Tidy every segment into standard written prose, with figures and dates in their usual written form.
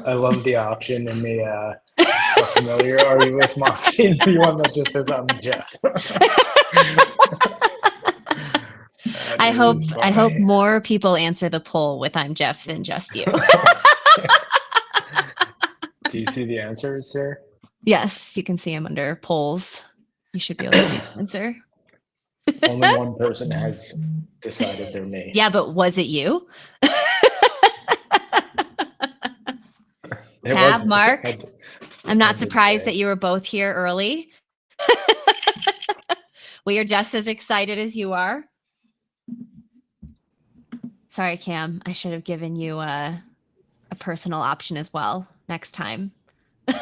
I love the option in the how familiar are you with Moxie? The one that just says I'm Jeff. That I hope is I hope funny. more people answer the poll with I'm Jeff than just you. Do you see the answers here? Yes, you can see them under polls. You should be able to see the answer. Only one person has decided they're me. Yeah, but was it you? It Tab, wasn't. Mark. I'm I not did surprised say. that you were both here early. We are just as excited as you are. Sorry, Cam. I should have given you a personal option as well next time. Is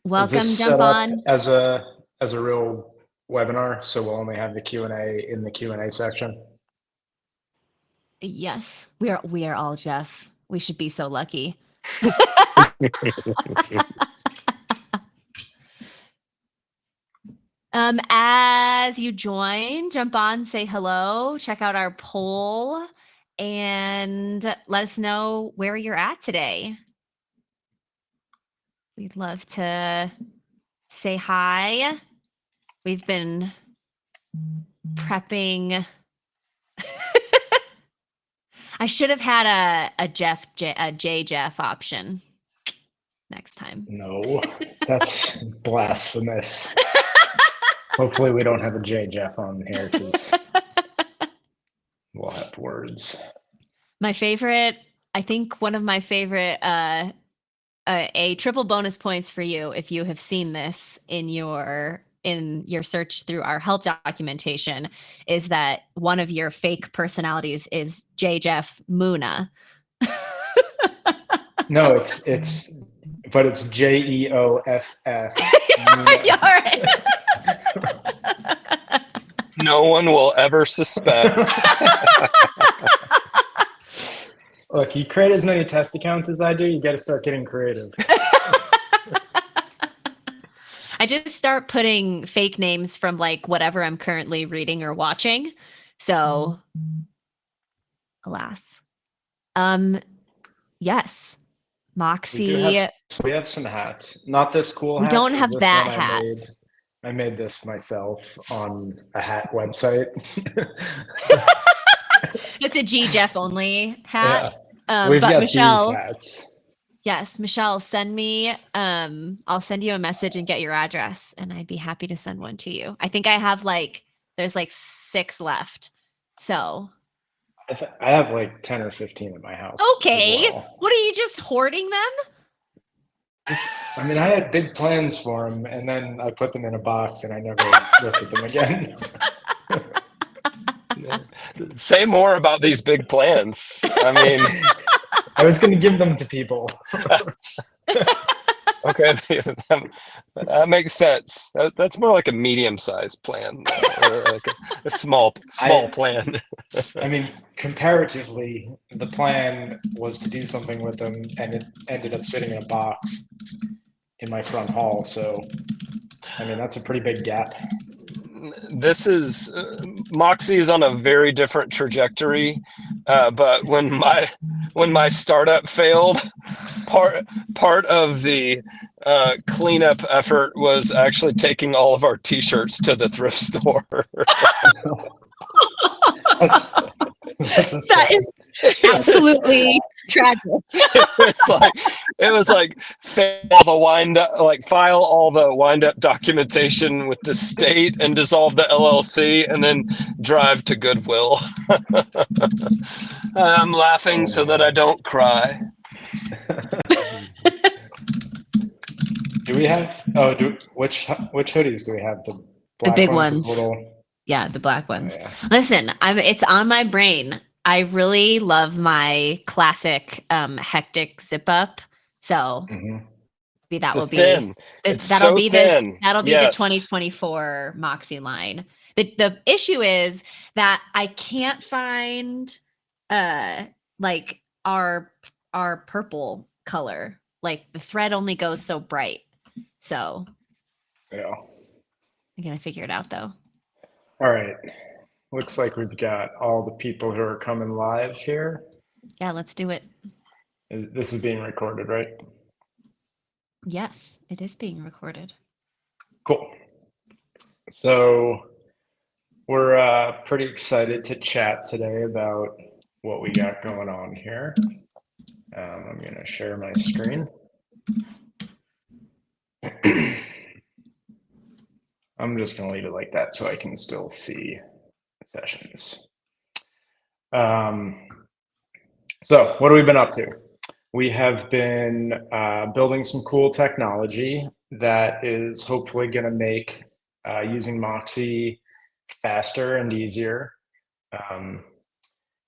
Welcome, this jump set up on. as a real webinar? So we'll only have the Q&A in the Q&A section. Yes, we are all Jeff. We should be so lucky. As you join, jump on, say hello, check out our poll, and let us know where you're at today. We'd love to say hi. We've been prepping. I should have had a J Jeff option next time. No, that's blasphemous. Hopefully we don't have a J Jeff on here because we'll have words. My favorite, I think one of my favorite, a triple bonus points for you if you have seen this in your search through our help documentation, is that one of your fake personalities is J Jeff Muna. No, it's Jeoff. Yeah, all right. No one will ever suspect. Look, you create as many test accounts as I do, you got to start getting creative. I just start putting fake names from like whatever I'm currently reading or watching. So, alas. Yes. Moxie. We have some hats. Not this cool We hat. don't have This that one hat. I made this myself on a hat website. It's a G Jeff only hat. Yeah. We've But got Michelle, these hats. yes, Michelle, send me, I'll send you a message and get your address, and I'd be happy to send one to you. I think I have there's 6 left. So. I have like 10 or 15 at my house. Okay. Well. What are you, just hoarding them? I mean, I had big plans for them, and then I put them in a box, and I never looked at them again. Say more about these big plans. I mean, I was going to give them to people. Okay, that makes sense. That's more like a medium-sized plan, or like a small plan. I mean, comparatively, the plan was to do something with them, and it ended up sitting in a box in my front hall. So, I mean, that's a pretty big gap. This is Moxie is on a very different trajectory, but when my startup failed, part of the cleanup effort was actually taking all of our T-shirts to the thrift store. That is absolutely tragic. It was like file all the wind up documentation with the state and dissolve the LLC and then drive to Goodwill. I'm laughing so that I don't cry. Do we have? Which hoodies do we have? The black big ones. ones. Yeah, the black ones. Oh, yeah. Listen, it's on my brain. I really love my classic hectic zip up. So maybe that will be thin. That'll be thin. The 2024 Moxie line. The issue is that I can't find like our purple color. Like the thread only goes so bright. So Yeah. I'm gonna figure it out though. All right. Looks like we've got all the people who are coming live here. Yeah, let's do it. This is being recorded, right? Yes, it is being recorded. Cool. So we're pretty excited to chat today about what we got going on here. I'm going to share my screen. I'm just going to leave it like that so I can still see sessions. So what have we been up to? We have been building some cool technology that is hopefully going to make using Moxie faster and easier.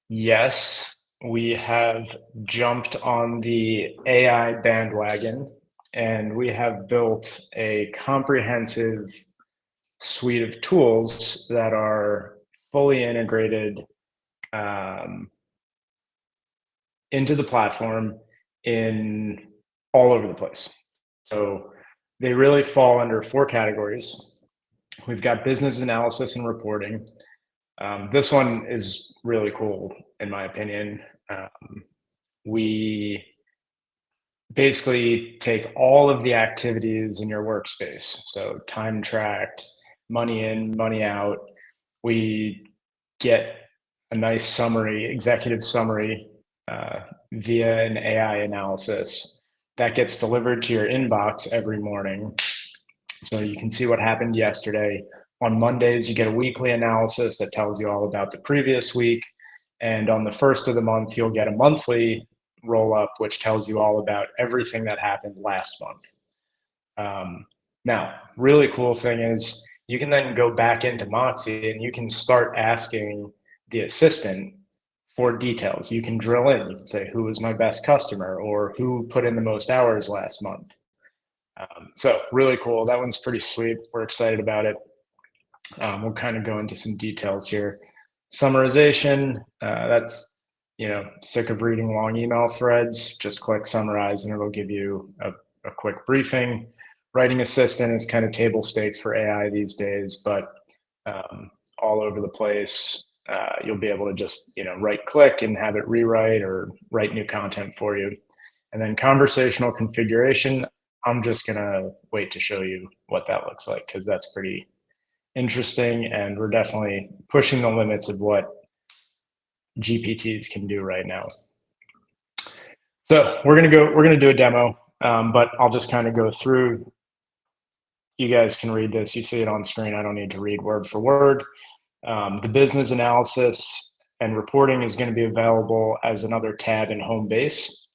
Yes, we have jumped on the AI bandwagon, and we have built a comprehensive suite of tools that are fully integrated into the platform in all over the place. So they really fall under 4 categories. We've got business analysis and reporting. This one is really cool, in my opinion. We basically take all of the activities in your workspace, so time tracked, money in, money out. We get a nice summary, executive summary via an AI analysis that gets delivered to your inbox every morning. So you can see what happened yesterday. On Mondays, you get a weekly analysis that tells you all about the previous week. And on the first of the month, you'll get a monthly roll up, which tells you all about everything that happened last month. Now, really cool thing is you can then go back into Moxie and you can start asking the assistant for details. You can drill in. You can say, who was my best customer, or who put in the most hours last month. So really cool. That one's pretty sweet. We're excited about it. We'll kind of go into some details here. Summarization, that's, sick of reading long email threads, just click summarize and it'll give you a quick briefing. Writing assistant is kind of table stakes for AI these days, but all over the place. You'll be able to just, right click and have it rewrite or write new content for you. And then conversational configuration, I'm just gonna wait to show you what that looks like, because that's pretty interesting, and we're definitely pushing the limits of what GPTs can do right now. So we're gonna do a demo, but I'll just kind of go through. You guys can read this. You see it on screen. I don't need to read word for word. The business analysis and reporting is going to be available as another tab in home base.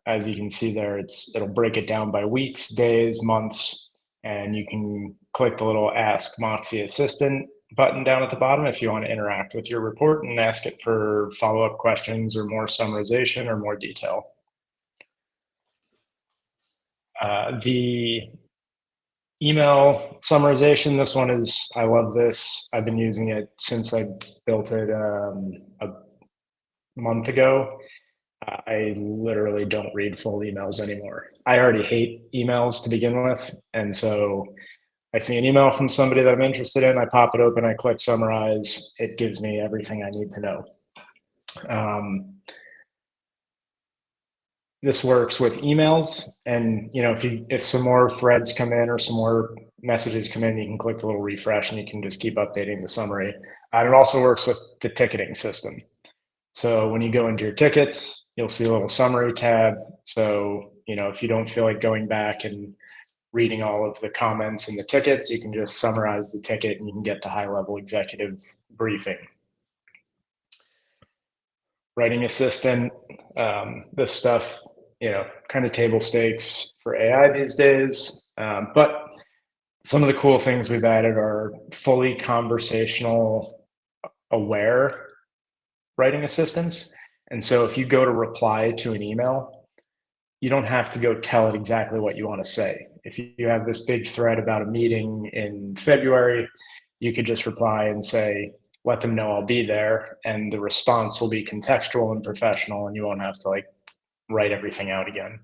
As you can see there, it'll break it down by weeks, days, months, and you can click the little Ask Moxie Assistant button down at the bottom if you want to interact with your report and ask it for follow-up questions or more summarization or more detail. The email summarization, this one is, I love this. I've been using it since I built it a month ago. I literally don't read full emails anymore. I already hate emails to begin with. And so I see an email from somebody that I'm interested in, I pop it open, I click summarize, it gives me everything I need to know. This works with emails, and if some more threads come in or some more messages come in, you can click the little refresh and you can just keep updating the summary. And it also works with the ticketing system. So when you go into your tickets, you'll see a little summary tab. So, if you don't feel like going back and reading all of the comments in the tickets, you can just summarize the ticket and you can get the high-level executive briefing. Writing assistant, this stuff, kind of table stakes for AI these days. But some of the cool things we've added are fully conversational aware writing assistants. And so if you go to reply to an email, you don't have to go tell it exactly what you want to say. If you have this big thread about a meeting in February, you could just reply and say, let them know I'll be there. And the response will be contextual and professional, and you won't have to write everything out again.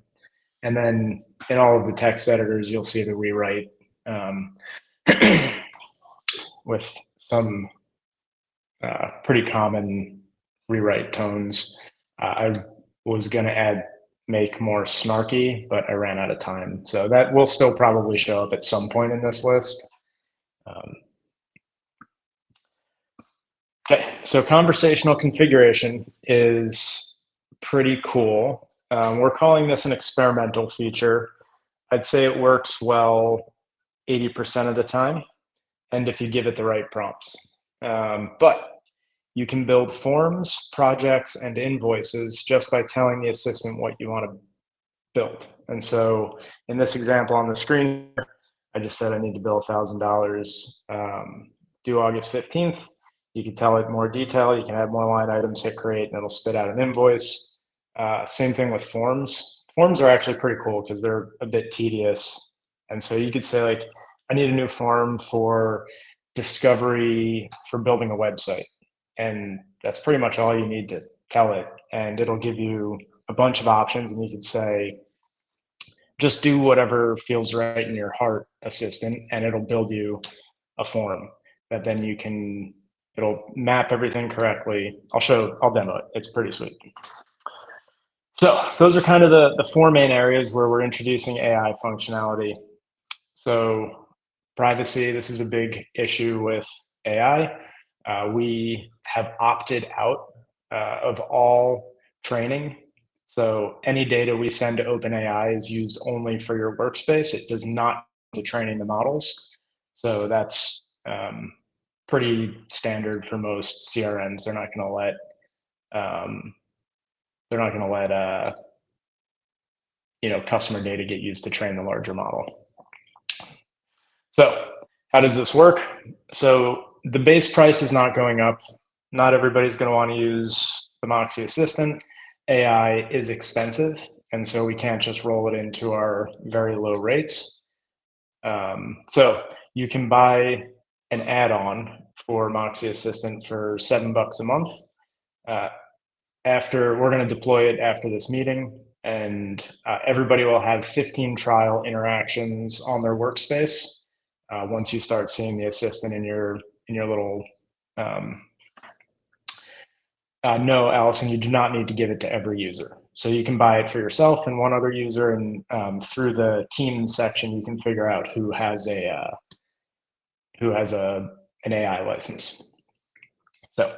And then in all of the text editors, you'll see the rewrite with some pretty common rewrite tones. I was going to add make more snarky, but I ran out of time. So that will still probably show up at some point in this list. Okay, so conversational configuration is pretty cool. We're calling this an experimental feature. I'd say it works well 80% of the time, and if you give it the right prompts. But you can build forms, projects, and invoices just by telling the assistant what you want to build. And so in this example on the screen, I just said I need to bill $1,000 due August 15th. You can tell it more detail, you can add more line items, hit create, and it'll spit out an invoice. Same thing with forms. Forms are actually pretty cool because they're a bit tedious. And so you could say like, I need a new form for discovery for building a website. And that's pretty much all you need to tell it. And it'll give you a bunch of options, and you can say, just do whatever feels right in your heart, assistant, and it'll build you a form that then you can, it'll map everything correctly. I'll demo it. It's pretty sweet. So those are kind of the four main areas where we're introducing AI functionality. So privacy, this is a big issue with AI. We have opted out of all training. So any data we send to OpenAI is used only for your workspace. It does not to training the models. So that's pretty standard for most CRMs. They're not going to let customer data get used to train the larger model. So how does this work? So the base price is not going up. Not everybody's going to want to use the Moxie assistant. AI is expensive, and so we can't just roll it into our very low rates. So you can buy an add-on for Moxie Assistant for $7 a month. We're going to deploy it after this meeting, and everybody will have 15 trial interactions on their workspace once you start seeing the assistant in your little. No, Allison, you do not need to give it to every user. So you can buy it for yourself and one other user, and through the Teams section, you can figure out who has an AI license. So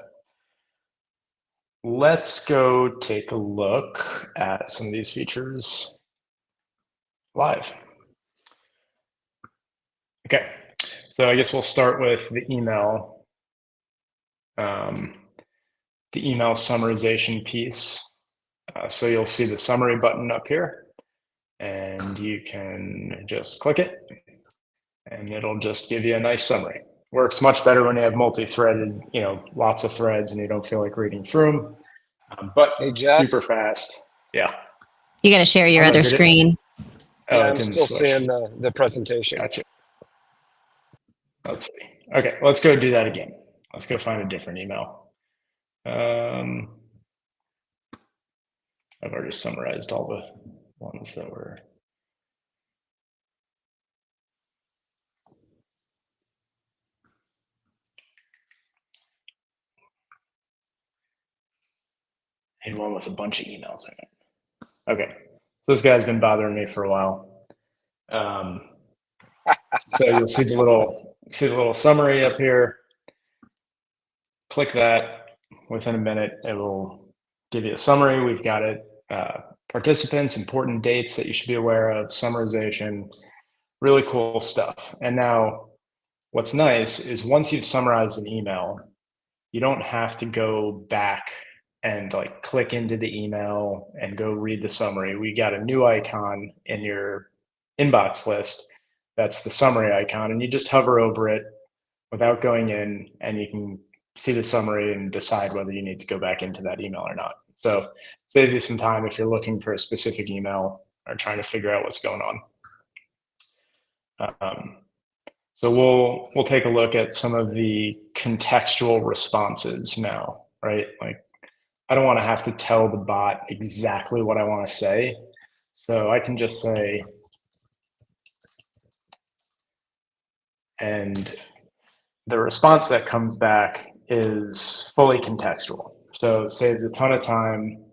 let's go take a look at some of these features live. Okay, so I guess we'll start with the email. The email summarization piece. So you'll see the summary button up here, and you can just click it, and it'll just give you a nice summary. Works much better when you have multi-threaded, lots of threads, and you don't feel like reading through them. But Hey, Jeff. super fast. Yeah. You got to share your other screen. Yeah, I'm still seeing the presentation. Gotcha. Let's see. Okay, let's go do that again. Let's go find a different email. I've already summarized all the ones that were. I had one with a bunch of emails in it. Okay, so this guy's been bothering me for a while. So you'll see the little summary up here. Click that. Within a minute, it will give you a summary. We've got it. Participants, important dates that you should be aware of, summarization, really cool stuff. And now what's nice is once you've summarized an email, you don't have to go back and click into the email and go read the summary. We got a new icon in your inbox list. That's the summary icon, and you just hover over it without going in, and you can see the summary and decide whether you need to go back into that email or not. So saves you some time if you're looking for a specific email or trying to figure out what's going on. So we'll take a look at some of the contextual responses now, right? I don't want to have to tell the bot exactly what I want to say. So I can just say, and the response that comes back is fully contextual. So it saves a ton of time.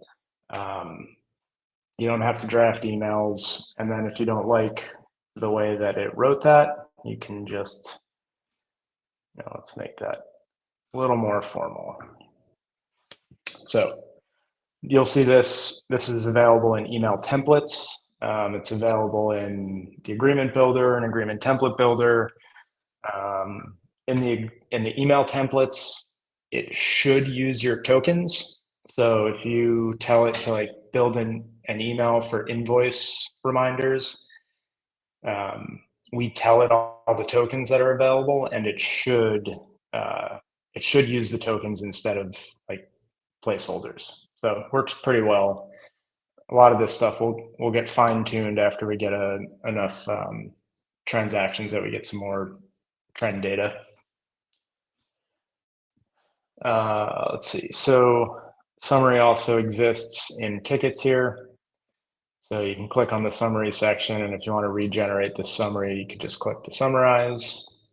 You don't have to draft emails. And then if you don't like the way that it wrote that, you can just, let's make that a little more formal. So you'll see this is available in email templates. It's available in the agreement builder and agreement template builder. In the email templates, it should use your tokens. So if you tell it to like build an email for invoice reminders, we tell it all the tokens that are available, and it should use the tokens instead of like placeholders. So it works pretty well. A lot of this stuff will get fine-tuned after we get enough transactions that we get some more trend data. Let's see. So summary also exists in tickets here. So you can click on the summary section, and if you want to regenerate the summary, you can just click the summarize.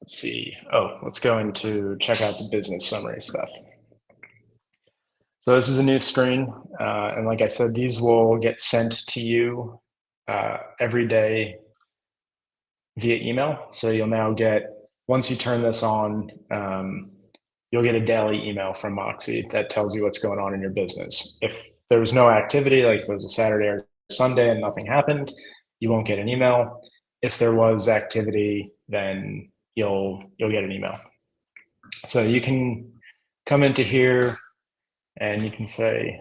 Let's see. Oh, let's go into check out the business summary stuff. So this is a new screen. And like I said, these will get sent to you every day via email. So you'll now get, once you turn this on, you'll get a daily email from Moxie that tells you what's going on in your business. If there was no activity, like it was a Saturday or Sunday and nothing happened, you won't get an email. If there was activity, then you'll get an email. So you can come into here and you can say,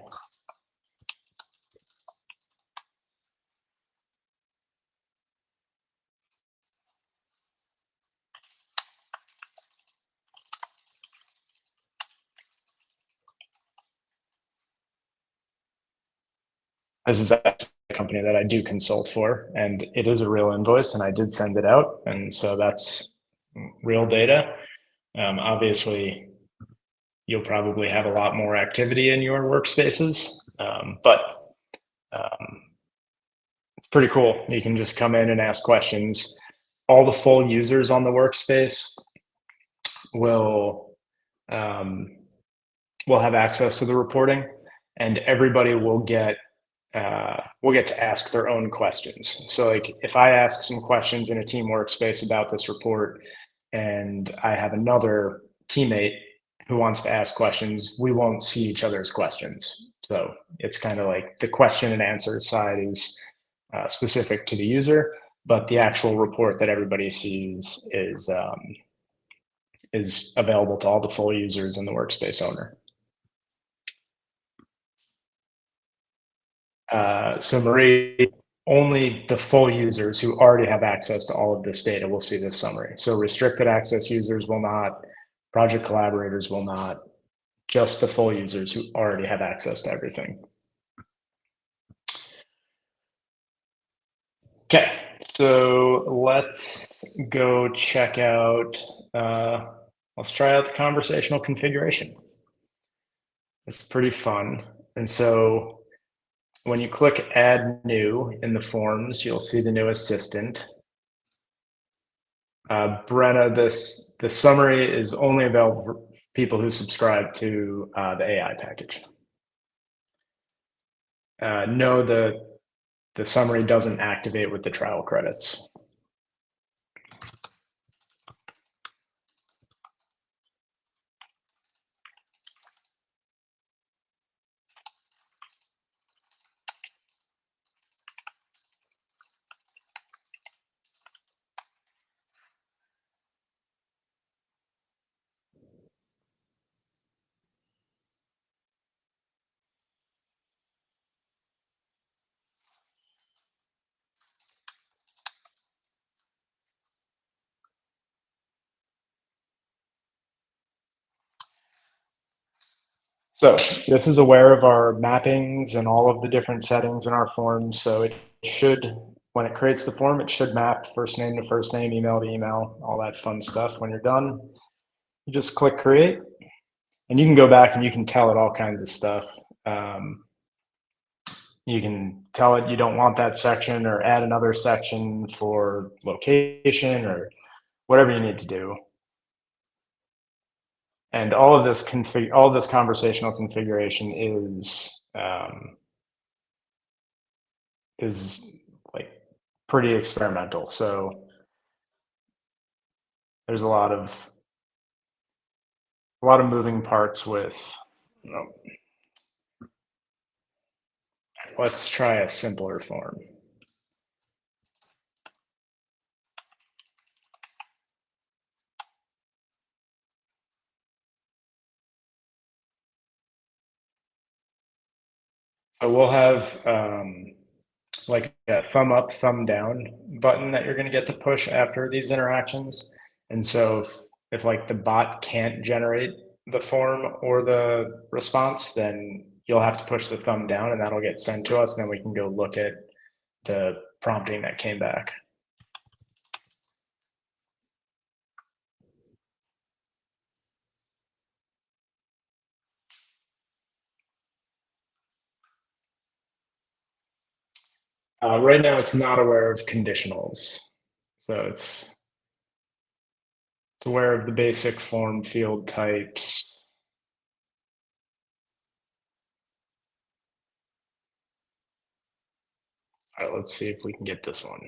this is a company that I do consult for, and it is a real invoice, and I did send it out, and so that's real data. Obviously, you'll probably have a lot more activity in your workspaces, but it's pretty cool. You can just come in and ask questions. All the full users on the workspace will have access to the reporting, and everybody will get to ask their own questions. So like if I ask some questions in a team workspace about this report and I have another teammate who wants to ask questions, we won't see each other's questions. So it's kind of like the question and answer side is specific to the user, but the actual report that everybody sees is available to all the full users and the workspace owner. So Marie, only the full users who already have access to all of this data will see this summary. So restricted access users will not, project collaborators will not, just the full users who already have access to everything. Okay, so let's go check out, let's try out the conversational configuration. It's pretty fun. And so when you click add new in the forms, you'll see the new assistant. Brenna, the summary is only available for people who subscribe to the AI package. No, the summary doesn't activate with the trial credits. So this is aware of our mappings and all of the different settings in our forms. So it should, when it creates the form, it should map first name to first name, email to email, all that fun stuff. When you're done, you just click create, and you can go back and you can tell it all kinds of stuff. You can tell it you don't want that section or add another section for location or whatever you need to do. And all of this conversational configuration is like pretty experimental. So there's a lot of moving parts with, let's try a simpler form. So we'll have like a thumb up, thumb down button that you're going to get to push after these interactions. And so if like the bot can't generate the form or the response, then you'll have to push the thumb down and that'll get sent to us. And then we can go look at the prompting that came back. Right now, it's not aware of conditionals. So it's aware of the basic form field types. All right, let's see if we can get this one.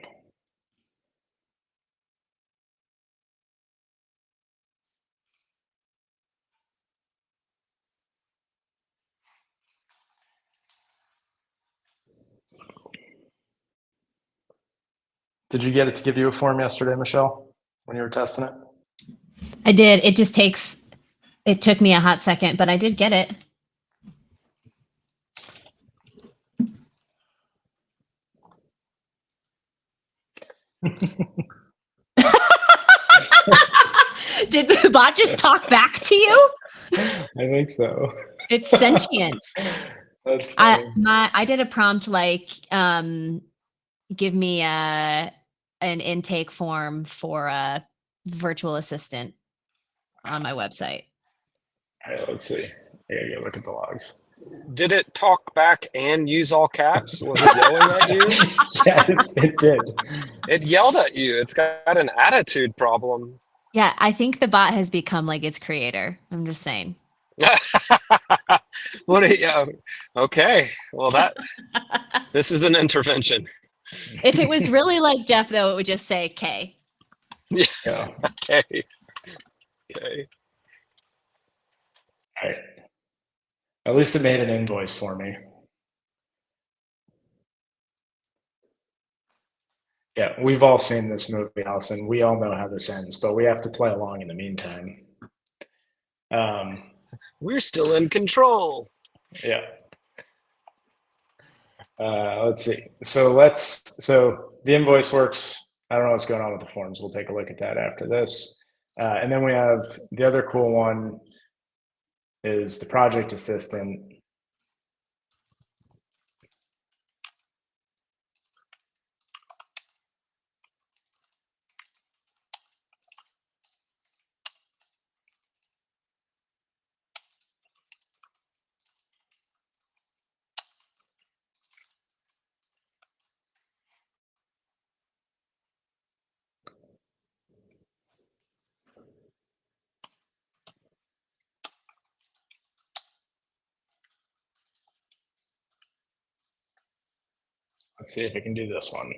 Did you get it to give you a form yesterday, Michelle, when you were testing it? I did. It took me a hot second, but I did get it. Did the bot just talk back to you? I think so. It's sentient. That's funny. I did a prompt like give me an intake form for a virtual assistant on my website. All right, let's see. I gotta go look at the logs. Did it talk back and use all caps? Was it yelling at you? Yes, it did. It yelled at you. It's got an attitude problem. Yeah, I think the bot has become like its creator. I'm just saying. Okay. Well, this is an intervention. If it was really like Jeff, though, it would just say K. Yeah. Okay. All right. At least it made an invoice for me. Yeah, we've all seen this movie, Allison. We all know how this ends, but we have to play along in the meantime. We're still in control. Yeah. Let's see. So the invoice works. I don't know what's going on with the forms. We'll take a look at that after this. And then we have the other cool one is the project assistant. Let's see if I can do this one.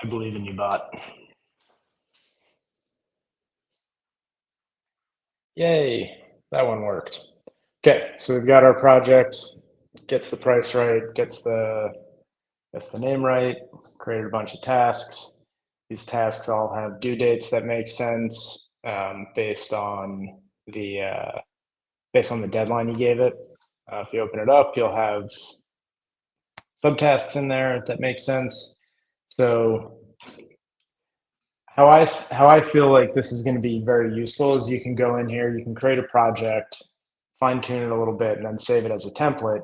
I believe in you, bot. Yay, that one worked. Okay, so we've got our project, gets the price right, gets the name right, created a bunch of tasks. These tasks all have due dates that make sense based on the deadline you gave it. If you open it up, you'll have subtasks in there that make sense. So how I feel like this is going to be very useful is you can go in here, you can create a project, fine tune it a little bit, and then save it as a template.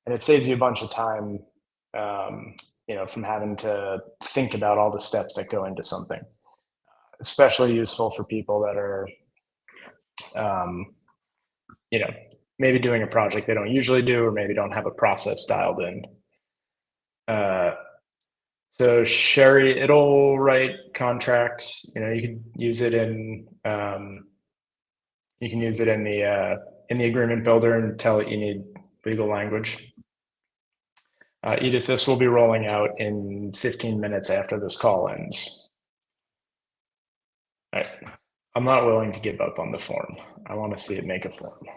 And it saves you a bunch of time, from having to think about all the steps that go into something. Especially useful for people that are, um, maybe doing a project they don't usually do, or maybe don't have a process dialed in. So Sherry, it'll write contracts. You can use it in the agreement builder and tell it you need legal language. Edith, this will be rolling out in 15 minutes after this call ends. All right. I'm not willing to give up on the form. I want to see it make a form.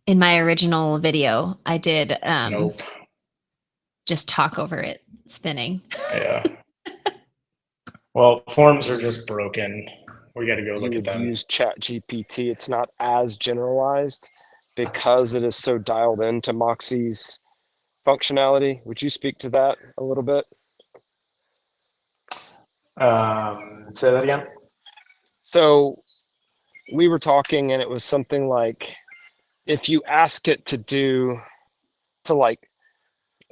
In my original video, I did Nope. just talk over it spinning. Yeah. Well, forms are just broken. We got to go You look at would them. use ChatGPT. It's not as generalized because it is so dialed into Moxie's functionality. Would you speak to that a little bit? Say that again. So we were talking, and it was something like, if you ask it to like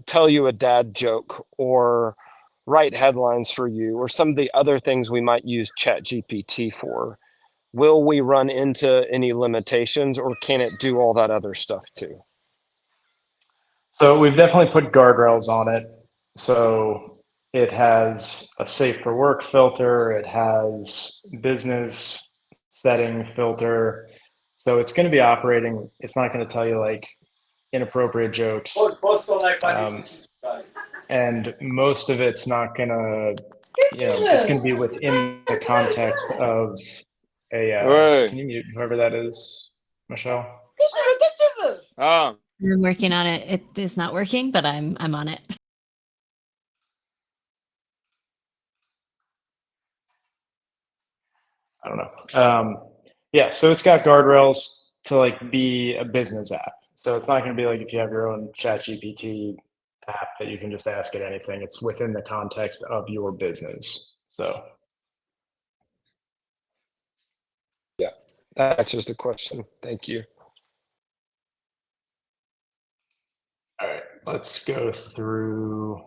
tell you a dad joke or write headlines for you or some of the other things we might use ChatGPT for, will we run into any limitations, or can it do all that other stuff too? So we've definitely put guardrails on it. So it has a safe for work filter. It has business setting filter. So it's going to be operating. It's not going to tell you like inappropriate jokes. And most of it's not going to, it's going to be within the context of can you mute whoever that is, Michelle? I'm working on it. It is not working, but I'm on it. I don't know. Yeah, so it's got guardrails to like be a business app. So it's not going to be like if you have your own ChatGPT app that you can just ask it anything. It's within the context of your business. So Yeah, that's just a question. Thank you. all right, let's go through.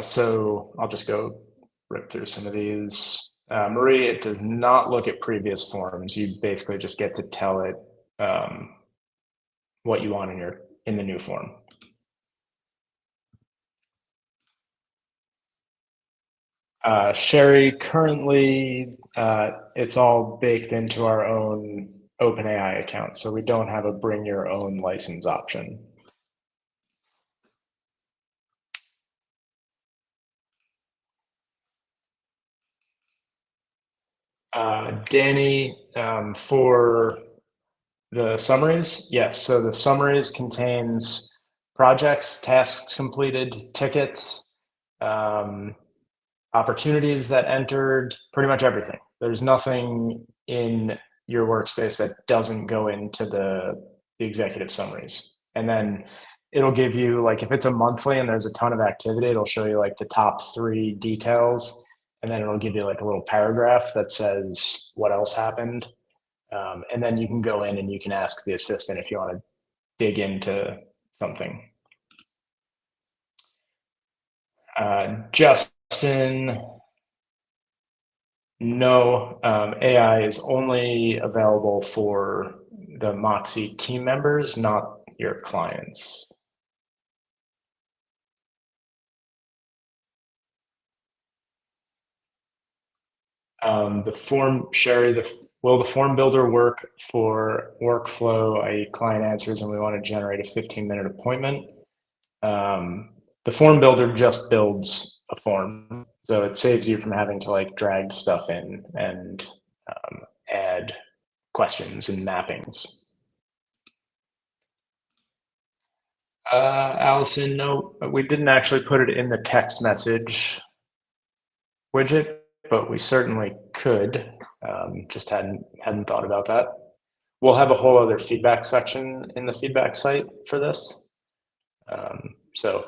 So I'll just go rip through some of these. Marie, it does not look at previous forms. You basically just get to tell it what you want in the new form. Sherry, currently it's all baked into our own OpenAI account, so we don't have a bring your own license option. Danny, for the summaries, yes. So the summaries contains projects, tasks completed, tickets, opportunities that entered, pretty much everything. There's nothing in your workspace that doesn't go into the executive summaries. And then it'll give you, like, if it's a monthly and there's a ton of activity, it'll show you like the top 3 details. And then it'll give you like a little paragraph that says what else happened. And then you can go in and you can ask the assistant if you want to dig into something. Justin, no, AI is only available for the Moxie team members, not your clients. The form, Sherry, will the form builder work for workflow, i.e. client answers, and we want to generate a 15-minute appointment? The form builder just builds a form, so it saves you from having to like drag stuff in and add questions and mappings. Allison, no, we didn't actually put it in the text message widget, but we certainly could. Just hadn't thought about that. We'll have a whole other feedback section in the feedback site for this. So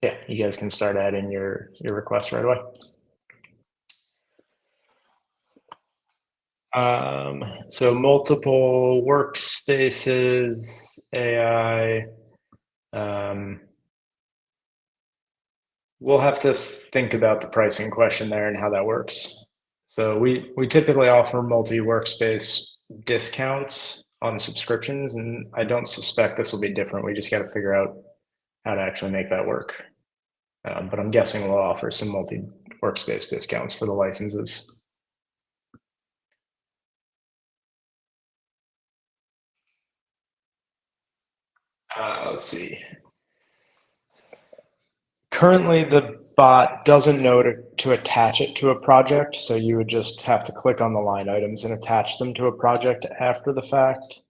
yeah, you guys can start adding your requests right away. So multiple workspaces, AI. We'll have to think about the pricing question there and how that works. So we typically offer multi-workspace discounts on subscriptions, and I don't suspect this will be different. We just got to figure out how to actually make that work. But I'm guessing we'll offer some multi-workspace discounts for the licenses. Let's see. Currently, the bot doesn't know to attach it to a project, so you would just have to click on the line items and attach them to a project after the fact.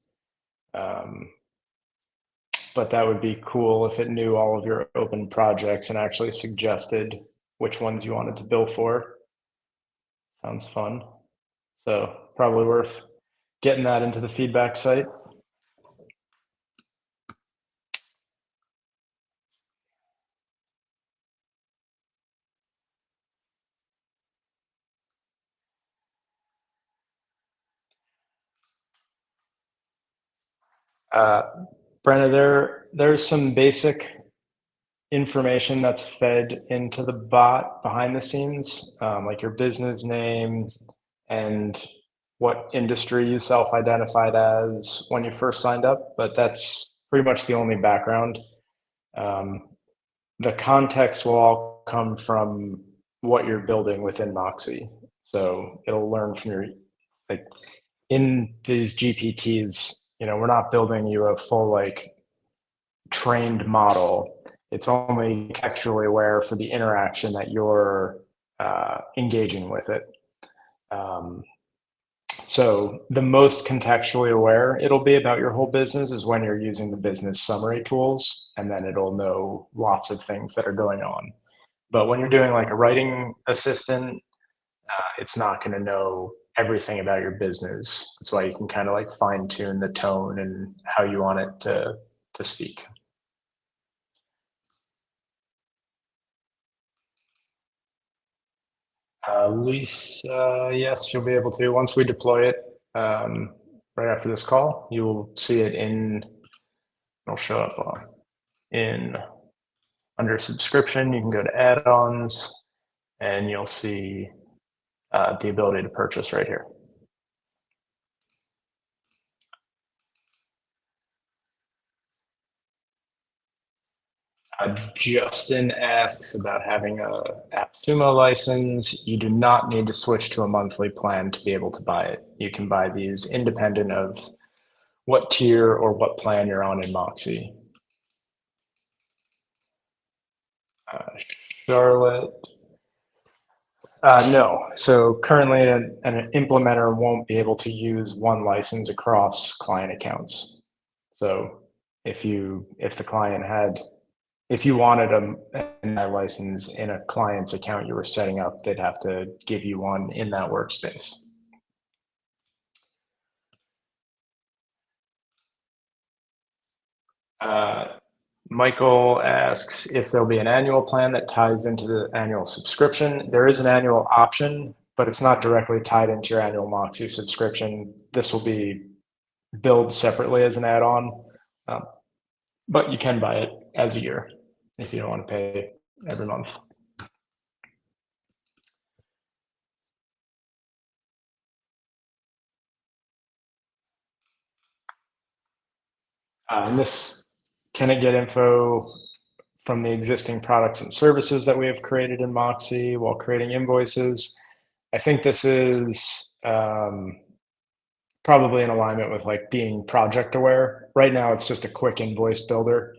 But that would be cool if it knew all of your open projects and actually suggested which ones you wanted to bill for. Sounds fun. So probably worth getting that into the feedback site. Brenna, there's some basic information that's fed into the bot behind the scenes, like your business name and what industry you self-identified as when you first signed up, but that's pretty much the only background. The context will all come from what you're building within Moxie. So it'll learn from your, like in these GPTs, we're not building you a full like trained model. It's only contextually aware for the interaction that you're engaging with it. So the most contextually aware it'll be about your whole business is when you're using the business summary tools, and then it'll know lots of things that are going on. But when you're doing like a writing assistant, it's not going to know everything about your business. That's why you can kind of like fine tune the tone and how you want it to speak. Luis, yes, you'll be able to. Once we deploy it right after this call, you will see it it'll show up in under subscription. You can go to add-ons and you'll see the ability to purchase right here. Justin asks about having a AppSumo license. You do not need to switch to a monthly plan to be able to buy it. You can buy these independent of what tier or what plan you're on in Moxie. Charlotte. No. So currently, an implementer won't be able to use one license across client accounts. So if the client had if you wanted a license in a client's account you were setting up, they'd have to give you one in that workspace. Michael asks if there'll be an annual plan that ties into the annual subscription. There is an annual option, but it's not directly tied into your annual Moxie subscription. This will be billed separately as an add-on, but you can buy it as a year if you don't want to pay every month. And this, can it get info from the existing products and services that we have created in Moxie while creating invoices? I think this is probably in alignment with like being project aware. Right now, it's just a quick invoice builder.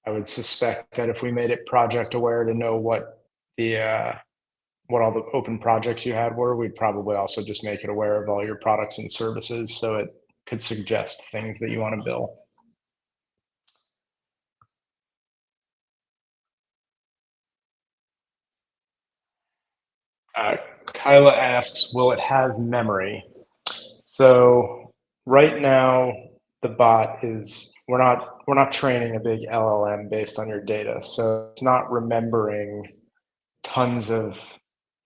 I would suspect that if we made it project aware to know what all the open projects you had were, we'd probably also just make it aware of all your products and services, so could suggest things that you want to bill. Kyla asks, will it have memory? So right now, the bot is, we're not training a big LLM based on your data. So it's not remembering tons of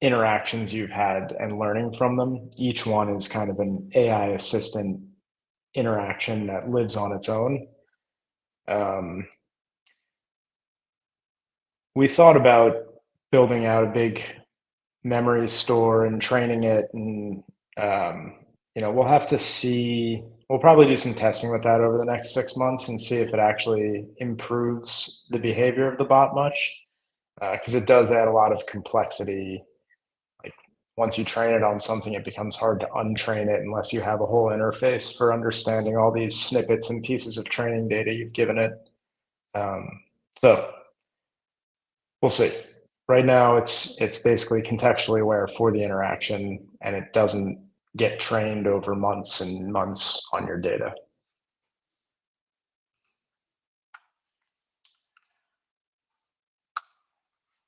interactions you've had and learning from them. Each one is kind of an AI assistant interaction that lives on its own. We thought about building out a big memory store and training it, and we'll have to see. We'll probably do some testing with that over the next 6 months and see if it actually improves the behavior of the bot much, because it does add a lot of complexity. Like, once you train it on something, it becomes hard to untrain it unless you have a whole interface for understanding all these snippets and pieces of training data you've given it. So we'll see. Right now, it's basically contextually aware for the interaction, and it doesn't get trained over months and months on your data.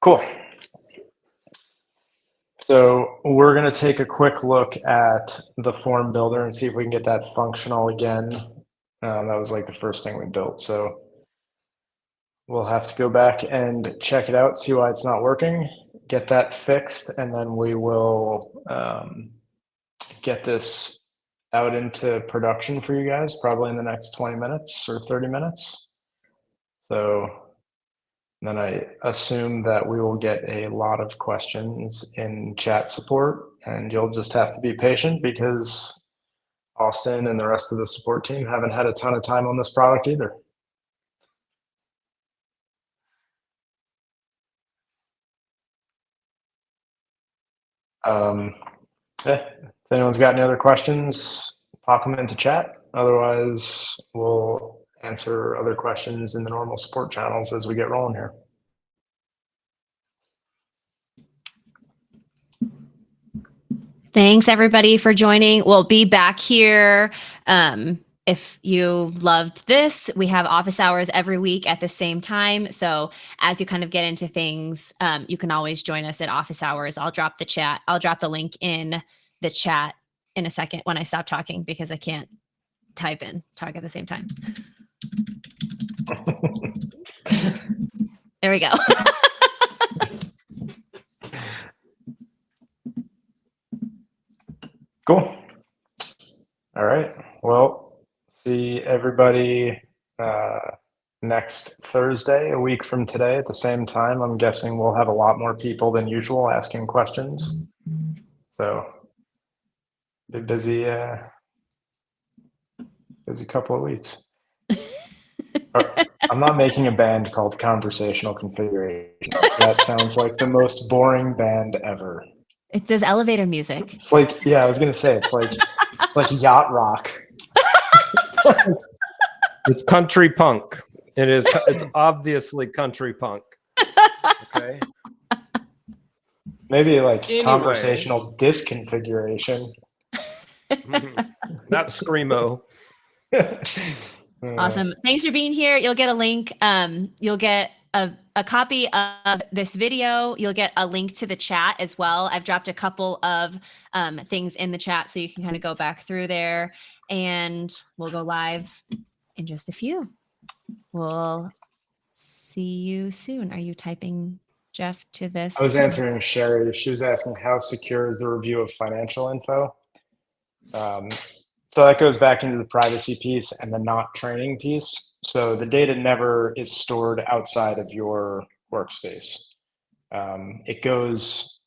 Cool. So we're going to take a quick look at the form builder and see if we can get that functional again. That was like the first thing we built. So we'll have to go back and check it out, see why it's not working, get that fixed, and then we will get this out into production for you guys, probably in the next 20 minutes or 30 minutes. So then I assume that we will get a lot of questions in chat support, and you'll just have to be patient because Austin and the rest of the support team haven't had a ton of time on this product either. If anyone's got any other questions, pop them into chat. Otherwise, we'll answer other questions in the normal support channels as we get rolling here. Thanks everybody for joining. We'll be back here. If you loved this, we have office hours every week at the same time. So as you kind of get into things, you can always join us at office hours. I'll drop the link in the chat in a second when I stop talking, because I can't talk at the same time. There we go. Cool. All right. Well, see everybody next Thursday, a week from today at the same time. I'm guessing we'll have a lot more people than usual asking questions. So be busy couple of weeks. I'm not making a band called Conversational Configuration. That sounds like the most boring band ever. It does elevator music. It's like, yeah, I was gonna say it's like yacht rock. It's country punk. It's obviously country punk. Okay. Maybe like Anyway. conversational disconfiguration. Not screamo. Awesome. Thanks for being here. You'll get a link. You'll get a copy of this video. You'll get a link to the chat as well. I've dropped a couple of things in the chat so you can kind of go back through there, and we'll go live in just a few. We'll see you soon. Are you typing, Jeff, to this? I was answering Sherry. She was asking how secure is the review of financial info. So that goes back into the privacy piece and the not training piece. So the data never is stored outside of your workspace. It goes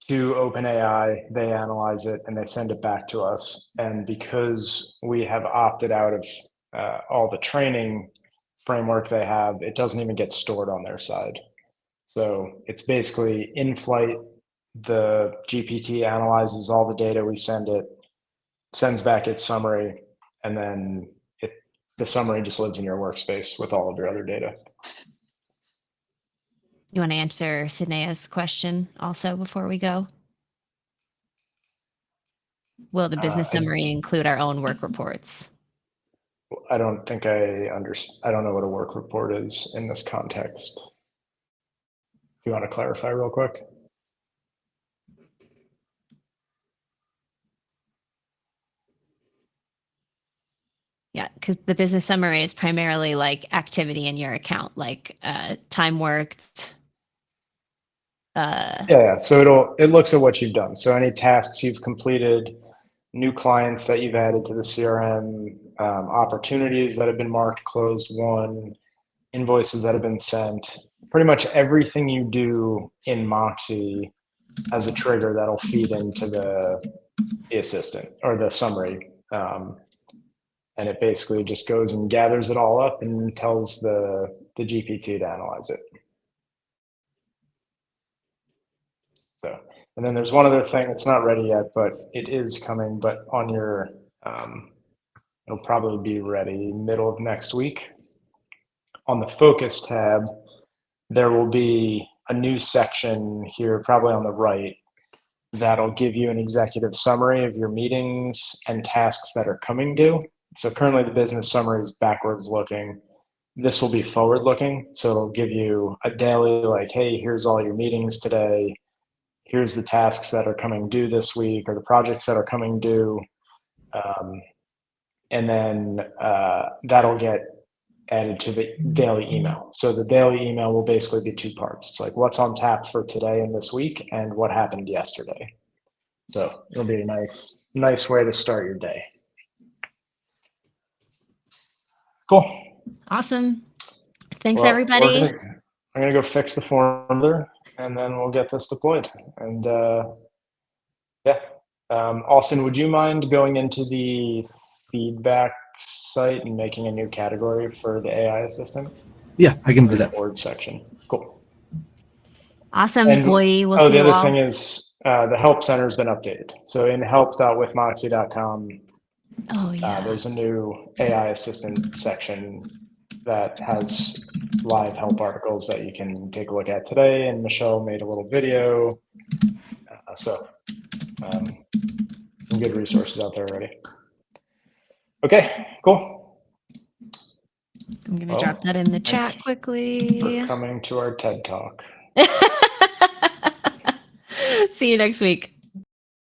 to OpenAI, they analyze it, and they send it back to us. And because we have opted out of all the training framework they have, it doesn't even get stored on their side. So it's basically in flight. The GPT analyzes all the data, we send it, sends back its summary, and then the summary just lives in your workspace with all of your other data. You want to answer Sidneya's question also before we go? Will the business I- summary include our own work reports? I don't think I understand. I don't know what a work report is in this context. If you want to clarify real quick. Yeah, because the business summary is primarily like activity in your account, like time worked. Yeah, so it looks at what you've done. So any tasks you've completed, new clients that you've added to the CRM, opportunities that have been marked closed won, invoices that have been sent, pretty much everything you do in Moxie has a trigger that'll feed into the assistant or the summary. And it basically just goes and gathers it all up and tells the GPT to analyze it. So, and then there's one other thing. It's not ready yet, but it is coming. But on your, it'll probably be ready middle of next week. On the focus tab, there will be a new section here, probably on the right, that'll give you an executive summary of your meetings and tasks that are coming due. So currently the business summary is backwards looking. This will be forward looking. So it'll give you a daily, like, hey, here's all your meetings today. Here's the tasks that are coming due this week or the projects that are coming due. And then that'll get added to the daily email. So the daily email will basically be two parts. It's like what's on tap for today and this week and what happened yesterday. So it'll be a nice way to start your day. Cool. Awesome. Thanks, Well, everybody. I'm gonna go fix the form and then we'll get this deployed. And yeah, Austin, would you mind going into the feedback site and making a new category for the AI assistant? Yeah, I can do that. Word section. Cool. Awesome, And boy. We'll the see you other all. thing is the help center has been updated. So in help.withmoxie.com, Oh, yeah. there's a new AI assistant section that has live help articles that you can take a look at today. And Michelle made a little video. So some good resources out there already. Okay, cool. I'm going to drop that in the chat quickly. For coming to our TED Talk. See you next week.